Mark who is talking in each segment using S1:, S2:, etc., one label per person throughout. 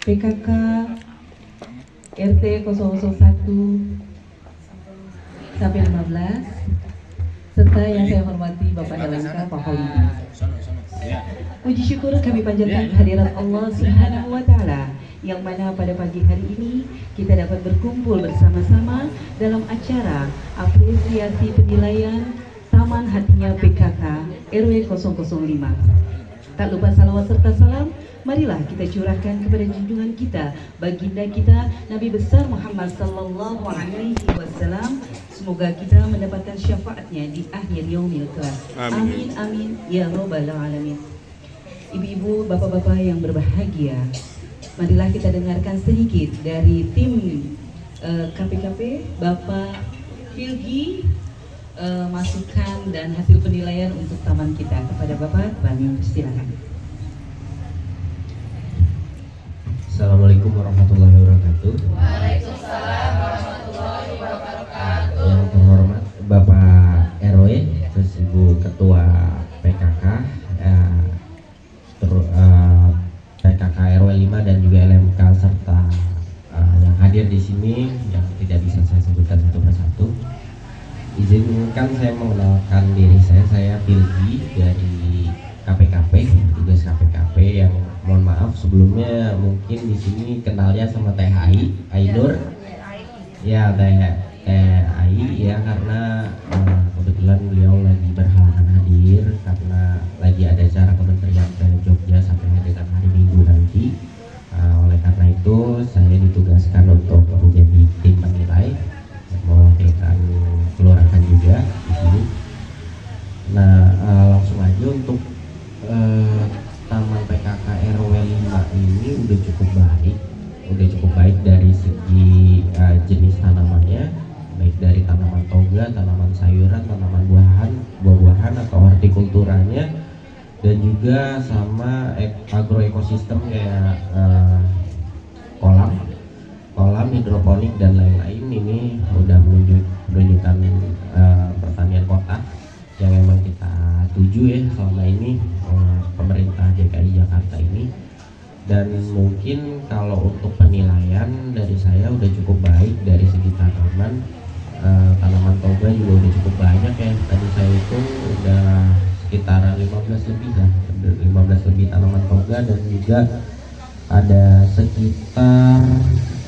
S1: PKK RT 001 sampai 15, serta yang saya hormati Bapak Erlangga Pak Holidi. Puji syukur kami panjatkan kehadirat Allah Subhanahu wa Ta'ala, yang mana pada pagi hari ini kita dapat berkumpul bersama-sama dalam acara apresiasi penilaian Taman Hatinya PKK RW 005. Tak lupa salawat serta salam, marilah kita curahkan kepada junjungan kita, baginda kita Nabi besar Muhammad sallallahu alaihi wasallam. Semoga kita mendapatkan syafaatnya di akhir yaumil kelak. Amin amin ya robbal alamin. Ibu-ibu, bapak-bapak yang berbahagia, marilah kita dengarkan sedikit dari tim KPKP, Bapak Filgi, masukan dan hasil penilaian untuk taman kita. Kepada Bapak, kami silakan.
S2: Assalamualaikum warahmatullahi wabarakatuh.
S3: Waalaikumsalam warahmatullahi wabarakatuh.
S2: Yang terhormat Bapak RW, terus Ibu Ketua PKK, PKK RW 5 dan juga LMK, serta yang hadir di sini yang tidak bisa saya sebutkan satu persatu. Izinkan saya mengenalkan diri saya Filgi dari KPKP, tugas KPKP, yang mohon maaf sebelumnya mungkin di sini kenalnya sama Teh Ainur. Ya, Teh Ai ya, karena kebetulan beliau lagi berhalangan hadir karena lagi ada acara kementerian ke Jogja sampai dengan hari Minggu nanti. Oleh karena itu saya ditugaskan untuk menjadi tim penilai, mewakilkan kelurahan juga di sini. Nah, langsung aja untuk Taman PKK RW 5 ini udah cukup baik dari segi jenis tanamannya, baik dari tanaman toga, tanaman sayuran, tanaman buah-buahan atau hortikulturanya, dan juga sama agroekosistem kayak kolam hidroponik dan lain-lain. Ini udah menunjukkan pertanian kota yang memang kita tuju ya selama ini, pemerintah DKI Jakarta ini. Dan mungkin kalau untuk penilaian dari saya udah cukup baik dari segi tanaman toga juga udah cukup banyak ya. Tadi saya itu udah sekitaran 15 lebih tanaman toga, dan juga ada sekitar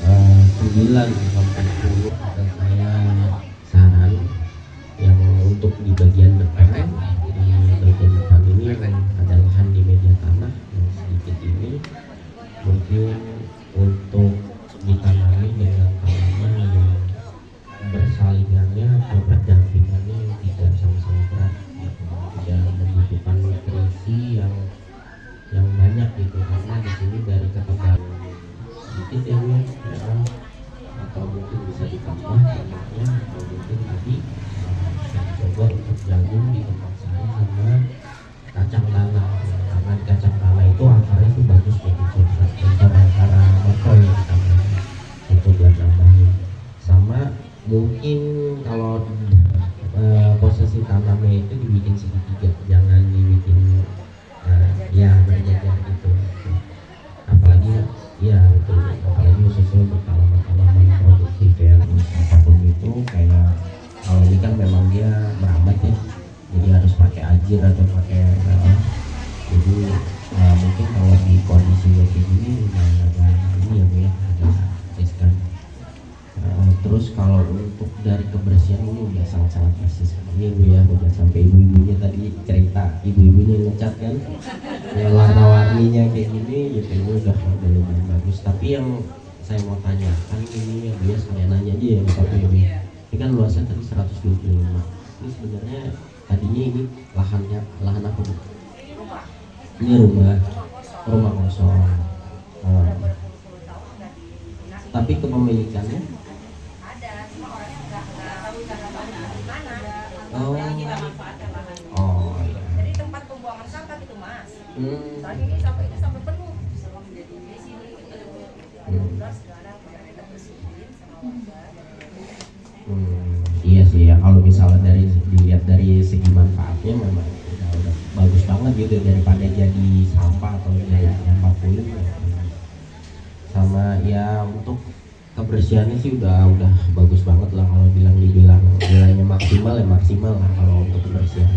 S2: 9 sampai 10 dan saya saran yang untuk di bagian depan. Di bagian depan ini ada lahan di media tanah yang sedikit ini, mungkin untuk ditanami dengan tanaman yang bersalingannya atau berdampingannya yang tidak sama-sama berat, tidak membutuhkan nutrisi yang banyak gitu, karena di sini dari ketebalan sedikit ya, atau mungkin bisa ditambah banyaknya, atau mungkin tadi saya coba untuk jagung di tempat saya sama kacang tanah, karena di kacang tanah itu akarnya tuh bagus bagi sensor antara makro yang ditambahkan untuk buat nambahin. Sama mungkin kalau posisi tanamnya itu dibikin segitiga, jangan dibikin ya berjajar gitu. Apalagi ya betul, apalagi khususnya untuk tanaman produktif ya, apapun itu. Kayak kalau ini kan memang dia merambat ya, jadi harus pakai ajir atau pakai jadi mungkin kalau di kondisinya kayak gini agak ini ya Bu ya, agak riskan. Terus kalau untuk dari kebersihan ini udah sangat-sangat bersih sekali ya Bu ya, udah sampai ibu-ibunya tadi cerita, ibu-ibunya ngecat kan yang warna-warninya kayak gini gitu, ini udah lumayan bagus. Tapi yang saya mau tanyakan ini ya Bu ya, sekalian nanya aja ya Pak Bu, ini kan luasnya tadi 125, ini sebenarnya tadinya ini lahan apa Bu? Ini rumah kosong. Tapi kepemilikannya
S3: Ada, cuma orangnya nggak tahu cara mana di mana.
S2: Oh.
S3: Yang kita manfaatkan lahan.
S2: Oh iya.
S3: Jadi tempat pembuangan sampah itu Mas. Soalnya ini sampah itu sampai penuh. Di sini kita udah segala kemarin kita bersihin sama warga.
S2: Iya sih ya, kalau misalnya dilihat dari segi manfaatnya memang udah bagus banget gitu, daripada jadi sampah atau jadi sampah kulit. kebersihannya sih udah bagus banget lah, kalau bilangnya maksimal ya maksimal lah kalau untuk kebersihan.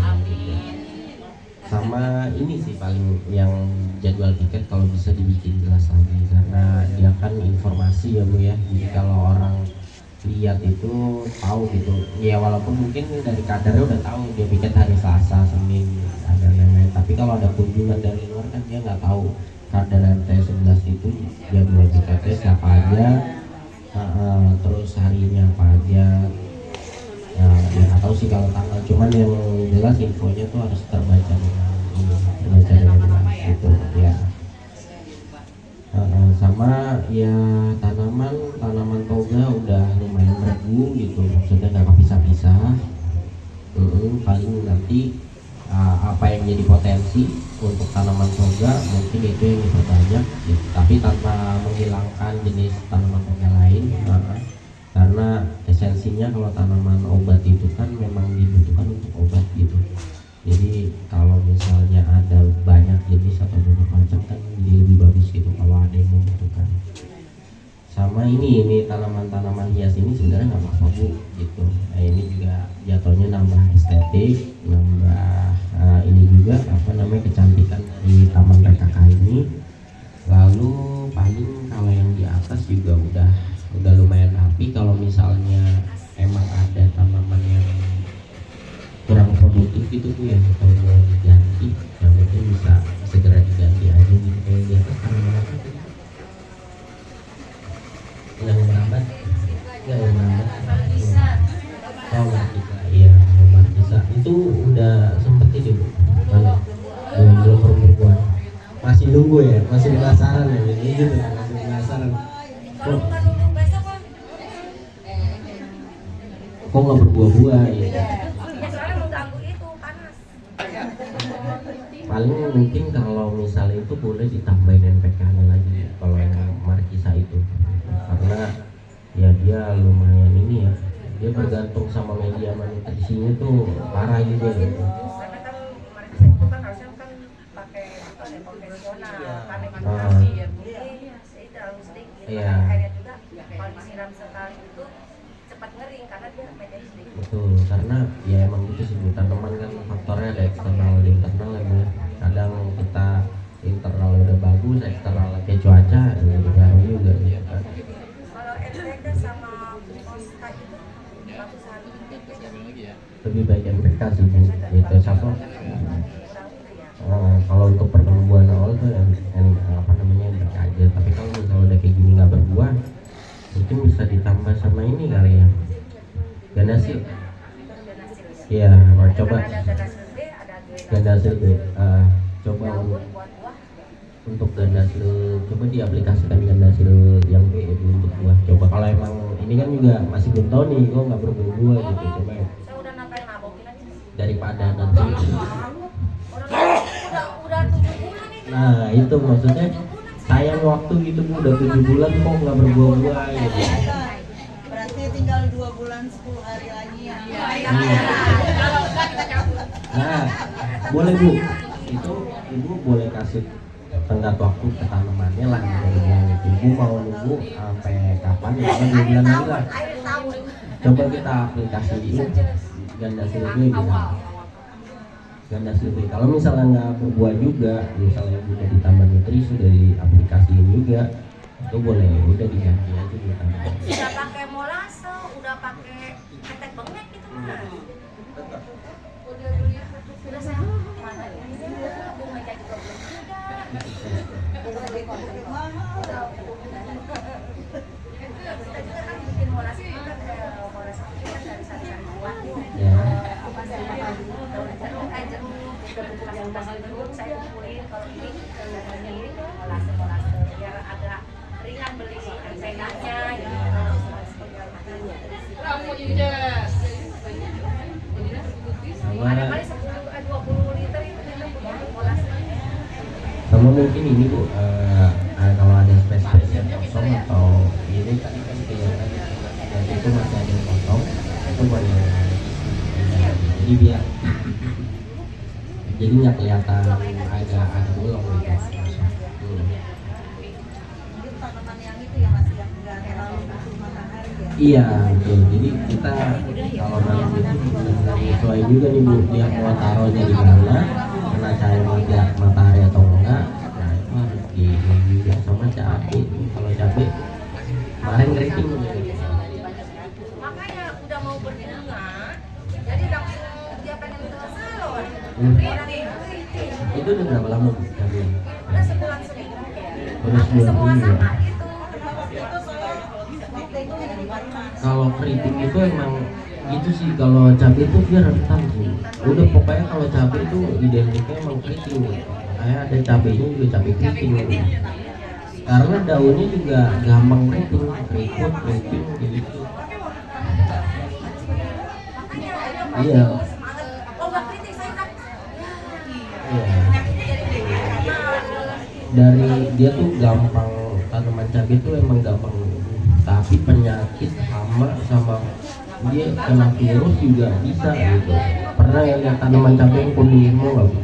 S2: Sama ini sih paling yang jadwal tiket kalau bisa dibikin jelas lagi, karena dia kan informasi ya Bu ya, jadi kalau orang lihat itu tahu gitu ya, walaupun mungkin dari kadarnya udah tahu dia tiket hari Selasa, Senin ada lain-lain, tapi kalau ada kunjungan dari luar kan dia nggak tahu kadar RT11 itu jadwal tiketnya siapa aja, terus harinya apa aja. Ya nggak tahu sih kalau tanggal, cuman yang jelas infonya tuh harus terbaca dengan jelas gitu ya. Sama ya tanaman toga udah lumayan bergu gitu, maksudnya nggak kepisah-pisah. Paling nanti apa yang jadi potensi untuk tanaman toga mungkin itu yang diperbanyak gitu, tapi tanpa menghilangkan jenis tanaman toga lain. Karena esensinya kalau tanaman obat itu kan memang dibutuhkan untuk obat gitu. Jadi kalau misalnya ada banyak jenis atau beberapa macam kan jadi lebih bagus gitu kalau ada yang membutuhkan. Sama ini tanaman-tanaman hias ini sebenarnya nggak apa-apa Bu gitu. Nah ini juga jatuhnya nambah estetik, nambah ini juga kecantikan dari taman PKK ini. Lalu paling kalau yang di atas juga udah lumayan rapi. Kalau misalnya emang ada tanaman yang kurang produktif gitu Bu ya, kalau mau diganti yang penting bisa segera diganti aja gitu. Kayak di atas tanaman apa tuh yang merambat oh Markisa, iya Markisa itu udah sempet ini Bu, belum berbuah, masih nunggu ya, masih penasaran ya gitu, masih penasaran kok nggak berbuah-buah ya. Paling mungkin kalau misalnya itu boleh ditambahin NPK-nya lagi ya, kalau yang Markisa itu, karena ya dia lumayan ini ya, dia bergantung sama media nutrisinya tuh parah juga gitu.
S3: Karena kan Markisa itu kan harusnya kan pakai konvensional, karena inovasi ya Bu. Jadi terlalu sedikit.
S2: Iya.
S3: Akhirnya juga kalau disiram sekali itu cepat ngering karena dia media sedikit.
S2: Betul, karena ya emang gitu sih Bu, tanaman kan faktornya ada eksternal ada internal ya Bu ya. Kadang kita internal udah bagus, eksternal kayak cuaca ya berpengaruh juga ya kan.
S3: Kalau NPK sama Kosta itu bagusan
S2: Lebih baik NPK sih Bu, gitu siapa?
S3: kurang itu ya.
S2: Kalau untuk pertumbuhan awal tuh NPK aja, tapi kalau misalnya udah kayak gini nggak berbuah, mungkin bisa ditambah sama ini kali ya, Gandasil. Iya, coba Gandasil deh. Coba untuk Gandasil, coba diaplikasikan Gandasil yang B untuk buah. Coba kalau emang ini kan juga masih belum tahu nih, kok nggak berbuah gitu, coba ya.
S3: Saya udah nampain nabokin aja.
S2: Daripada nanti.
S3: Udah 7 bulan ini.
S2: Nah itu maksudnya sayang waktu gitu Bu, udah 7 bulan kok nggak berbuah-buah gitu.
S4: Berarti tinggal 2 bulan 10 hari lagi ya.
S2: Nah boleh Bu, itu Ibu boleh kasih tenggat waktu ke tanamannya lah gitu. Ibu mau nunggu sampai kapan ya, 2 bulan lagi lah. Coba kita aplikasiin Gandasil B bisa. Gandasil B. Kalau misalnya nggak berbuah juga, misalnya udah ditambah nutrisi, sudah diaplikasiin juga, itu boleh udah diganti aja gitu.
S3: Udah pakai molase, udah pakai ketek bengek gitu Mas. Udah saya mana ini bunga jadi problem juga. Kita juga kan bikin molase itu kan molase itu kan dari sari-sari buah.
S2: Ya.
S3: Apa sih daun jeruk, kasih jeruk saya kumpulin kalau ini molase biar agak ringan beli NPK-nya gitu. Ada kali 20 liter itu kita punya molase.
S2: Sama mungkin ini Bu, kalau ada space yang kosong atau ini tadi kan kelihatan dan itu masih ada yang kosong, itu boleh jadi biar jadi nggak kelihatan agak bolong gitu.
S4: Mungkin tanaman yang itu ya masih yang enggak terlalu cuma
S2: Iya betul. Jadi kita kalau nanam itu benar-benar sesuai juga nih Bu, dia mau taruhnya di mana, kena cahaya matahari atau enggak. Nah itu harus di juga sama cabai. Kalau cabai kemarin keriting.
S3: Makanya udah mau berbunga, jadi langsung dia pengen ke salon.
S2: Hmm.
S3: Keriting.
S2: Itu udah berapa lama Bu cabai?
S3: Udah sebulan seminggu.
S2: Udah sebulan
S3: Semua
S2: seminggu.
S3: sama itu.
S2: Kalau keriting itu emang itu sih, kalau cabai itu dia rentan sih. Udah pokoknya kalau cabai itu identiknya emang keriting. Kayak ada cabainya juga cabai keriting. Karena daunnya juga gampang keriting, keriput, keriting gitu. Iya.
S3: Oh nggak keriting saya kan.
S2: Iya. Dari dia tuh gampang, tanaman cabai itu emang gampang, tapi penyakit hama sama dia kena virus juga bisa gitu. Pernah ya lihat tanaman cabai yang kuning semua nggak Bu?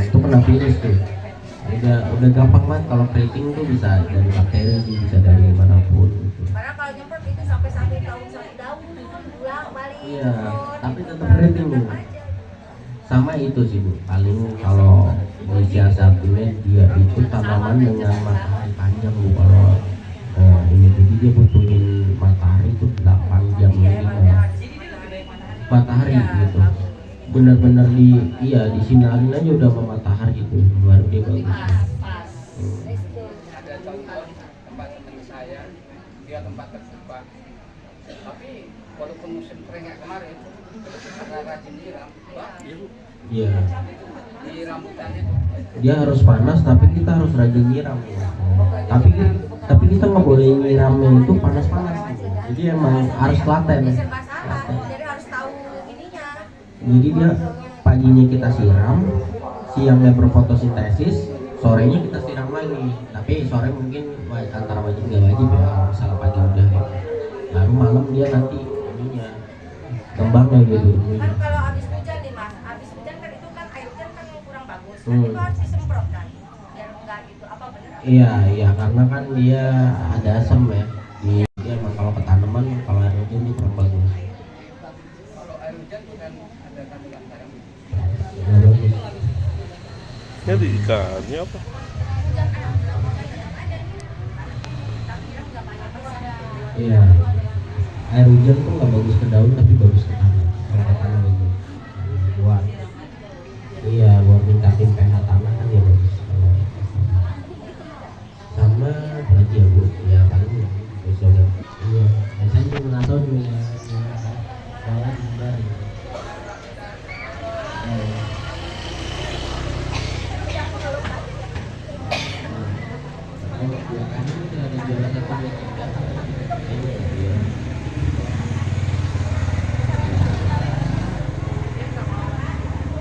S2: Itu kena virus tuh. Udah gampang banget. Kalau keriting tuh bisa dari bakteri sih, bisa dari manapun gitu.
S3: Karena kalau nyemprot itu sampai daun sampai daun, pulang balik.
S2: Iya, tapi tetap keriting Bu. Sama itu sih Bu, paling kalau disiasatinnya dia itu tanaman dengan matahari panjang Bu. Kalau ini jadi dia butuhin matahari itu 8 jam minimal matahari gitu. Bener-bener disinarin aja udah sama matahari gitu, baru dia bagus.
S5: Ada contoh tempat teman saya, dia tempat terbuka, tapi walaupun musim kering kayak kemarin, karena rajin nyiram,
S2: Iya.
S5: di rambutan itu.
S2: Dia harus panas tapi kita harus rajin nyiram. Tapi kita nggak boleh nyiramnya itu panas-panas. Jadi emang harus telaten.
S3: Serba salah, jadi harus tahu ininya.
S2: Jadi dia paginya kita siram, siangnya berfotosintesis, sorenya kita siram lagi. Tapi sore mungkin antara wajib nggak wajib ya, misalnya pagi udah. Baru malam dia nanti ininya kembangnya gitu.
S3: Kan kalau habis hujan nih Mas, habis hujan kan itu kan air hujan kan kurang bagus. Kan itu harus disemprot kan, biar enggak gitu. Apa benar?
S2: Iya, karena kan dia ada asam ya. Dia emang kalau ke tanaman, kalau air hujan dia kurang bagus.
S5: Kalau air hujan itu kan ada kandungan garam.
S2: Nggak bagus.
S6: Jadi ikannya apa?
S2: Iya, air hujan tuh nggak bagus ke daun tapi bagus ke tanah. Kalau ke tanah bagus. Buat buat ningkatin pH tanah kan ya bagus. Sama lagi ya Bu, ya paling besoknya. Iya, biasanya juga nggak tahu juga ya. Soalnya sebentar. Ada juara 1, 2, 3.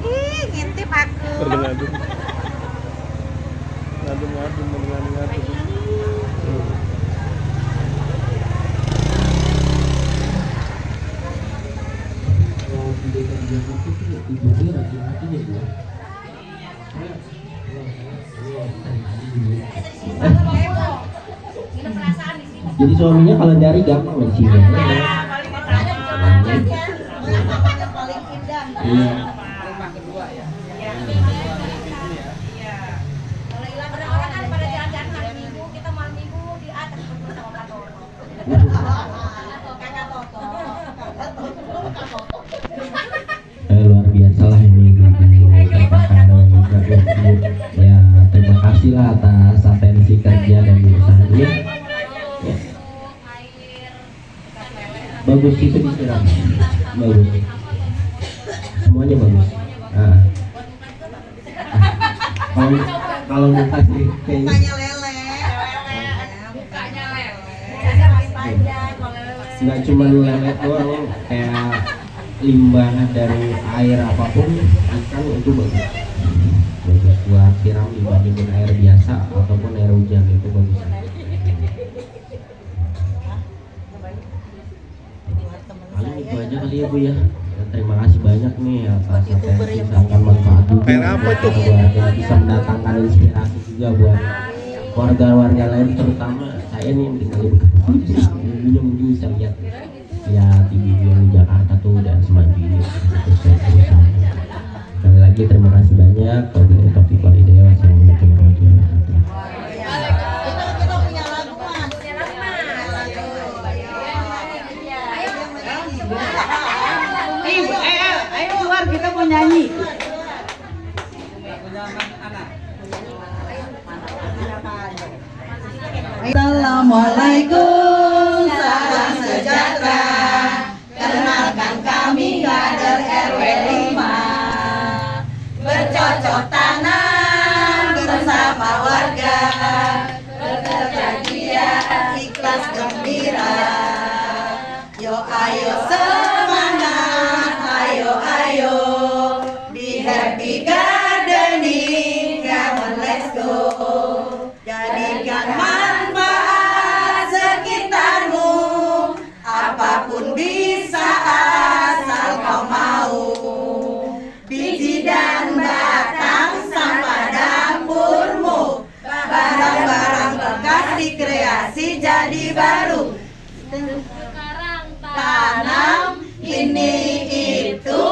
S4: Ih, ngintip aku.
S6: Ngadu-ngadu. Ngadu-ngadu.
S2: Kalau di DKI Jakarta tuh tidurnya rajin-rajin ya Bu.
S3: Ini perasaan di sini.
S2: Jadi suaminya kalau nyari gampang di sini.
S3: Paling enak.
S4: Yang paling indah.
S2: Iya.
S5: Rumah kedua ya.
S3: Kalau hilang orang kan pada jalan-jalan hari Minggu, kita malam Minggu di atas ketemu sama Pak Toto.
S4: Kakak Toto.
S2: Luar biasa lah ini. Ya terima kasih lah atas atensi kerja dan usahanya. Ya. Bagus itu disiram. Bagus. Semuanya bagus. Nah. Kalau muka sih kayaknya
S4: Mukanya lele.
S3: Mukanya lele. Mukanya masih panjang.
S2: nggak cuma lele doang, kayak limbah dari air apapun ikan itu bagus buat siram dibandingin air biasa ataupun air hujan, itu bagus. Paling itu aja kali ya Bu ya. Terima kasih banyak nih atas atensi, sangat manfaat juga
S6: Air apa itu?
S2: buat yang bisa mendatangkan inspirasi juga buat warga-warga lain, terutama saya nih yang tinggal di Bekasi, dulunya mungkin bisa lihat di video di Jakarta tuh dan semaju ini terus saya berusaha. Sekali lagi terima kasih banyak. Wabillahi taufiq wal hidayah. Wassalamualaikum warahmatullahi wabarakatuh.
S4: Kita punya lagu mas.
S1: Ayo keluar, kita mau nyanyi.
S4: Assalamualaikum, salam sejahtera. Kenalkan kami kader RW 5. Bercocok tanam bersama warga, bekerja giat, ikhlas gembira. Yo ayo semangat, ayo ayo, di happy gardening, come on let's go. Jadikan manfaat sekitarmu, apapun bisa asal kau mau. Biji dan batang sampah dapurmu, barang-barang bekas dikreasi jadi baru. Tanam ini itu,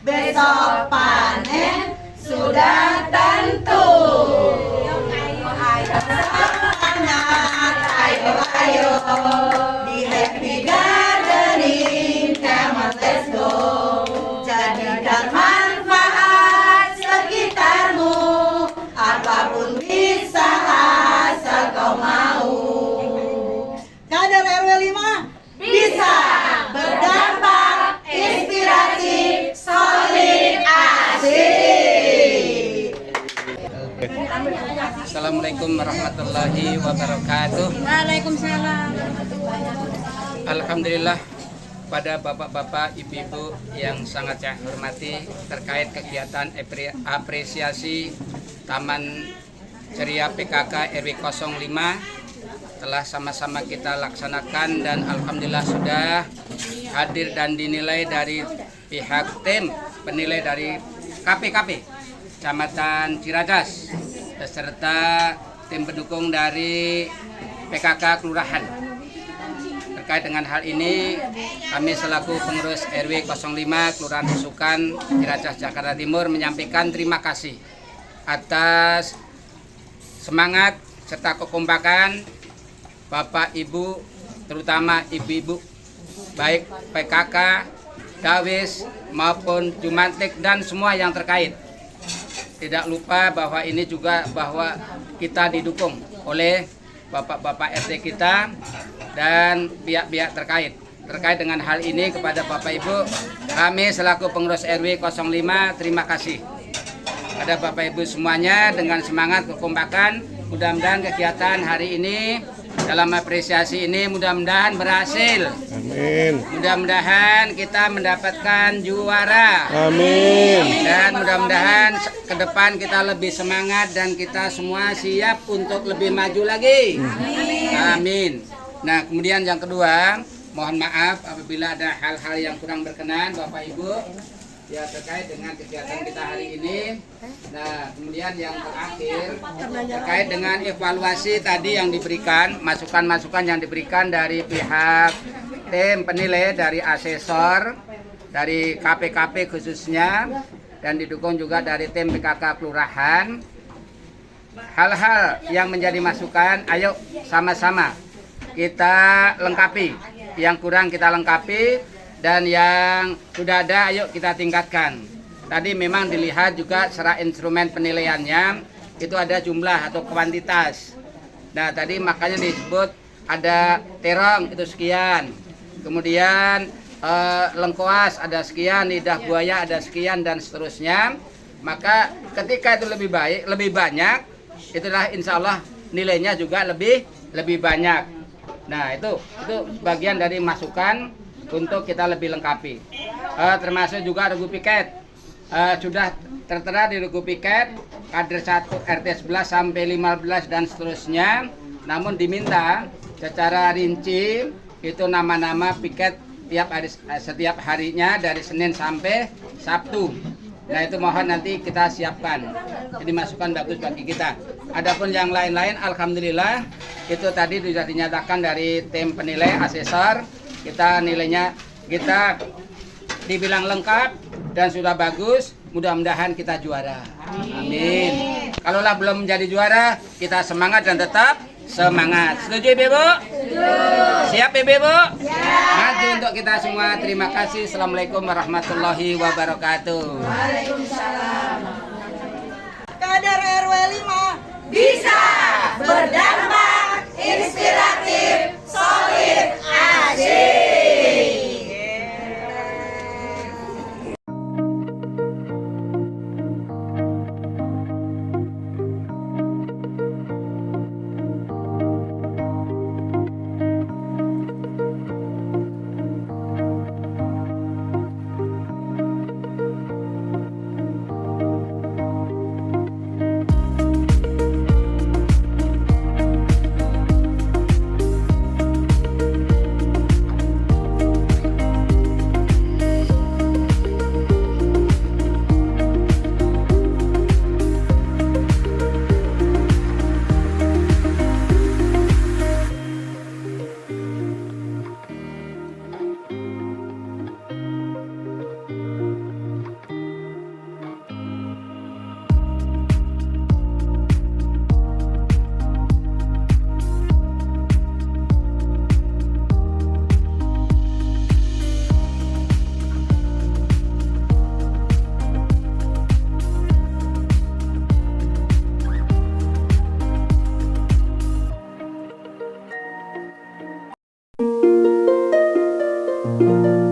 S4: besok panen sudah tentu. Ayo ayo, di happy gardening, come on let's go. Jadikan manfaat sekitarmu, apapun bisa asal kau mau. Kader RW 5 bisa berdampak, inspirasi, solid, asik.
S5: Assalamualaikum warahmatullahi wabarakatuh.
S4: Waalaikumsalam.
S5: Alhamdulillah, pada bapak-bapak, ibu-ibu yang sangat saya hormati terkait kegiatan apresiasi Taman Ceria PKK RW 05 telah sama-sama kita laksanakan dan alhamdulillah sudah hadir dan dinilai dari pihak tim penilai dari KPKP Kecamatan Ciracas beserta tim pendukung dari PKK Kelurahan. Terkait dengan hal ini, kami selaku pengurus RW 05 Kelurahan Besukan Ciracas Jakarta Timur menyampaikan terima kasih atas semangat serta kekompakan Bapak Ibu, terutama ibu-ibu baik PKK, Dawis maupun Jumantik dan semua yang terkait. Tidak lupa bahwa ini juga bahwa kita didukung oleh bapak-bapak RT kita dan pihak-pihak terkait dengan hal ini. Kepada Bapak Ibu, kami selaku pengurus RW 05 terima kasih pada Bapak Ibu semuanya dengan semangat kekompakan. Mudah-mudahan kegiatan hari ini dalam apresiasi ini mudah-mudahan berhasil.
S6: Amin.
S5: Mudah-mudahan kita mendapatkan juara.
S6: Amin.
S5: Dan mudah-mudahan ke depan kita lebih semangat dan kita semua siap untuk lebih maju lagi. Amin. Nah, kemudian yang kedua, mohon maaf apabila ada hal-hal yang kurang berkenan Bapak Ibu ya terkait dengan kegiatan kita hari ini. Nah, kemudian yang terakhir terkait dengan evaluasi tadi yang diberikan, masukan-masukan yang diberikan dari pihak tim penilai, dari asesor, dari KPKP khususnya, dan didukung juga dari tim PKK Kelurahan. Hal-hal yang menjadi masukan, ayo sama-sama kita lengkapi. Yang kurang kita lengkapi. Dan yang sudah ada, ayo kita tingkatkan. Tadi memang dilihat juga secara instrumen penilaiannya, itu ada jumlah atau kuantitas. Nah, tadi makanya disebut ada terong itu sekian. Kemudian lengkoas ada sekian, lidah buaya ada sekian, dan seterusnya. Maka ketika itu lebih baik, lebih banyak, itulah insya Allah nilainya juga lebih banyak. Nah, itu bagian dari masukan untuk kita lebih lengkapi. Termasuk juga regu piket. Sudah tertera di regu piket kader 1 RT 11 sampai 15 dan seterusnya. Namun diminta secara rinci itu nama-nama piket setiap harinya dari Senin sampai Sabtu. Nah itu mohon nanti kita siapkan. Ini masukan bagus bagi kita. Adapun yang lain-lain, alhamdulillah itu tadi sudah dinyatakan dari tim penilai asesor. Kita nilainya kita dibilang lengkap dan sudah bagus. Mudah-mudahan kita juara. Amin. Kalaulah belum menjadi juara, kita semangat dan tetap semangat. Setuju Ibu? Siap Ibu? Maju untuk kita semua. Terima kasih. Assalamualaikum warahmatullahi wabarakatuh.
S4: Kader RW 5
S3: Bisa berdampak inspiratif, solid, asyik.
S1: Thank you.